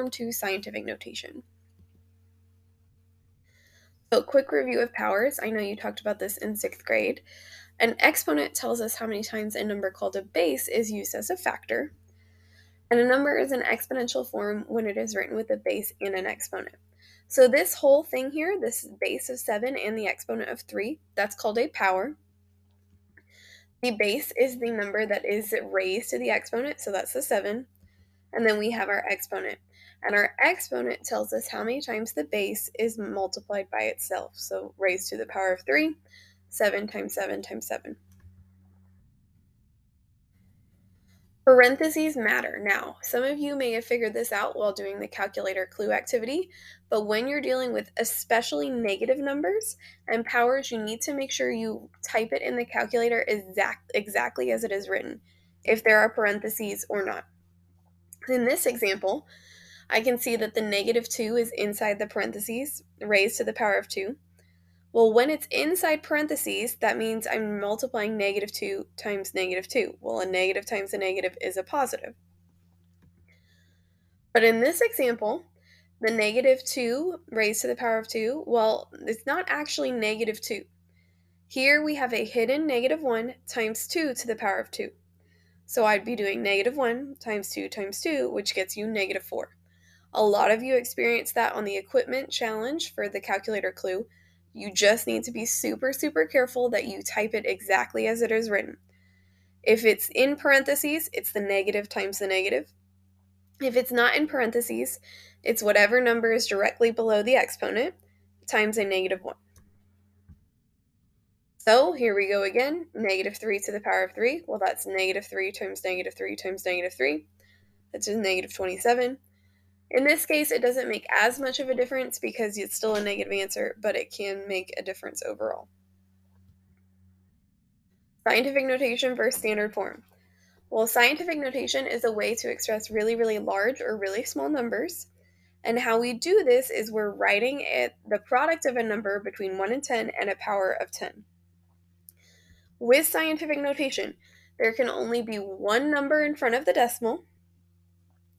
form to scientific notation. So quick review of powers. I know you talked about this in 6th grade. An exponent tells us how many times a number called a base is used as a factor. And a number is an exponential form when it is written with a base and an exponent. So this whole thing here, this base of 7 and the exponent of 3, that's called a power. The base is the number that is raised to the exponent, so that's the 7. And then we have our exponent. And our exponent tells us how many times the base is multiplied by itself. So raised to the power of 3, 7 times 7 times 7. Parentheses matter. Now, some of you may have figured this out while doing the calculator clue activity, but when you're dealing with especially negative numbers and powers, you need to make sure you type it in the calculator exactly as it is written, if there are parentheses or not. In this example, I can see that the negative 2 is inside the parentheses, raised to the power of 2. Well, when it's inside parentheses, that means I'm multiplying negative 2 times negative 2. Well, a negative times a negative is a positive. But in this example, the negative 2 raised to the power of 2, well, it's not actually negative 2. Here we have a hidden negative 1 times 2 to the power of 2. So I'd be doing negative 1 times 2, which gets you negative 4. A lot of you experience that on the equipment challenge for the calculator clue. You just need to be super, super careful that you type it exactly as it is written. If it's in parentheses, it's the negative times the negative. If it's not in parentheses, it's whatever number is directly below the exponent times a negative 1. So here we go again, negative 3 to the power of 3. Well, that's negative 3 times negative 3 times negative 3. That's just negative 27. In this case, it doesn't make as much of a difference because it's still a negative answer, but it can make a difference overall. Scientific notation versus standard form. Well, scientific notation is a way to express really, really large or really small numbers. And how we do this is we're writing the product of a number between 1 and 10 and a power of 10. With scientific notation, there can only be one number in front of the decimal,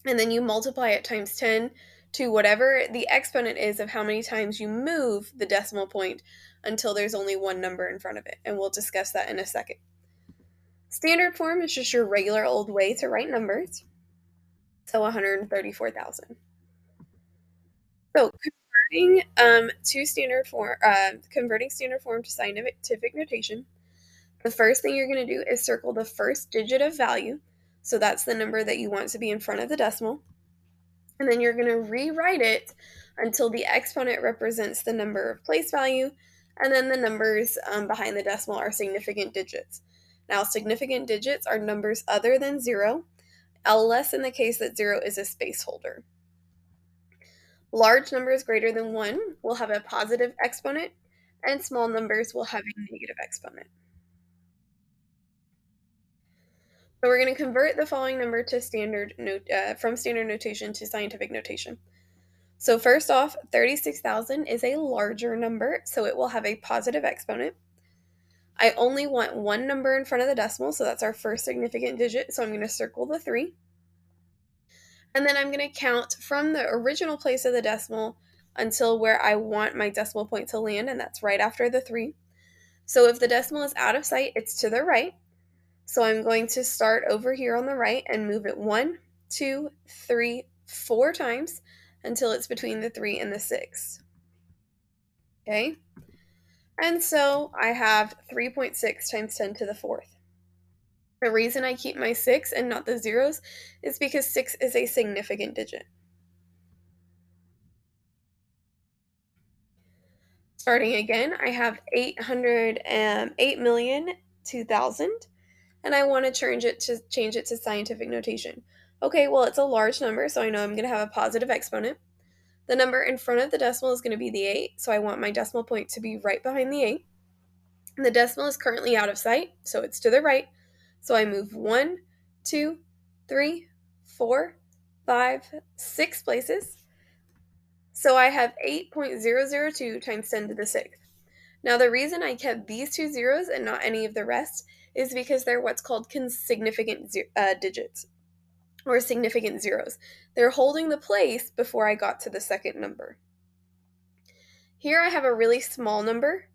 and then you multiply it times 10 to whatever the exponent is of how many times you move the decimal point until there's only one number in front of it, and we'll discuss that in a second. Standard form is just your regular old way to write numbers, so 134,000. So converting standard form to scientific notation, the first thing you're going to do is circle the first digit of value, so that's the number that you want to be in front of the decimal. And then you're going to rewrite it until the exponent represents the number of place value, and then the numbers behind the decimal are significant digits. Now, significant digits are numbers other than 0, unless in the case that 0 is a space holder. Large numbers greater than 1 will have a positive exponent, and small numbers will have a negative exponent. So we're going to convert the following number to from standard notation to scientific notation. So first off, 36,000 is a larger number, so it will have a positive exponent. I only want one number in front of the decimal, so that's our first significant digit, so I'm going to circle the 3. And then I'm going to count from the original place of the decimal until where I want my decimal point to land, and that's right after the 3. So if the decimal is out of sight, it's to the right. So I'm going to start over here on the right and move it 1, 2, 3, 4 times until it's between the 3 and the 6. Okay? And so I have 3.6 times 10 to the 4th. The reason I keep my 6 and not the zeros is because 6 is a significant digit. Starting again, I have 808,002,000, and I want to change it to scientific notation. Okay, well, it's a large number, so I know I'm going to have a positive exponent. The number in front of the decimal is going to be the 8, so I want my decimal point to be right behind the 8. And the decimal is currently out of sight, so it's to the right. So I move 1, 2, 3, 4, 5, 6 places. So I have 8.002 times 10 to the 6th. Now the reason I kept these two zeros and not any of the rest is because they're what's called significant digits. or significant zeros. They're holding the place before I got to the second number. Here I have a really small number,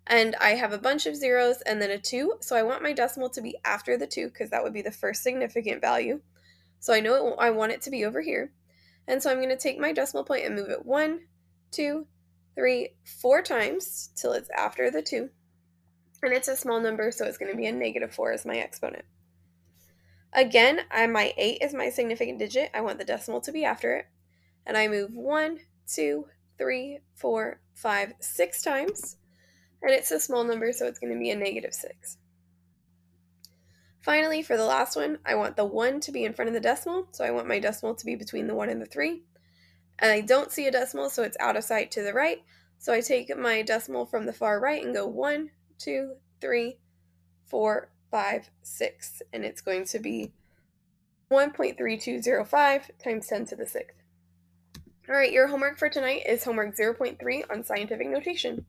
and I have a bunch of zeros and then a 2, so I want my decimal to be after the 2 because that would be the first significant value. So I know I want it to be over here. And so I'm going to take my decimal point and move it 1, 2, 3, 4 times till it's after the 2. And it's a small number, so it's going to be a -4 as my exponent. Again, my 8 is my significant digit. I want the decimal to be after it. And I move 1, 2, 3, 4, 5, 6 times. And it's a small number, so it's going to be a -6. Finally, for the last one, I want the 1 to be in front of the decimal, so I want my decimal to be between the 1 and the 3. And I don't see a decimal, so it's out of sight to the right. So I take my decimal from the far right and go 1, 2, 3, 4, 5, 6. And it's going to be 1.3205 times 10 to the 6th. All right, your homework for tonight is homework 0.3 on scientific notation.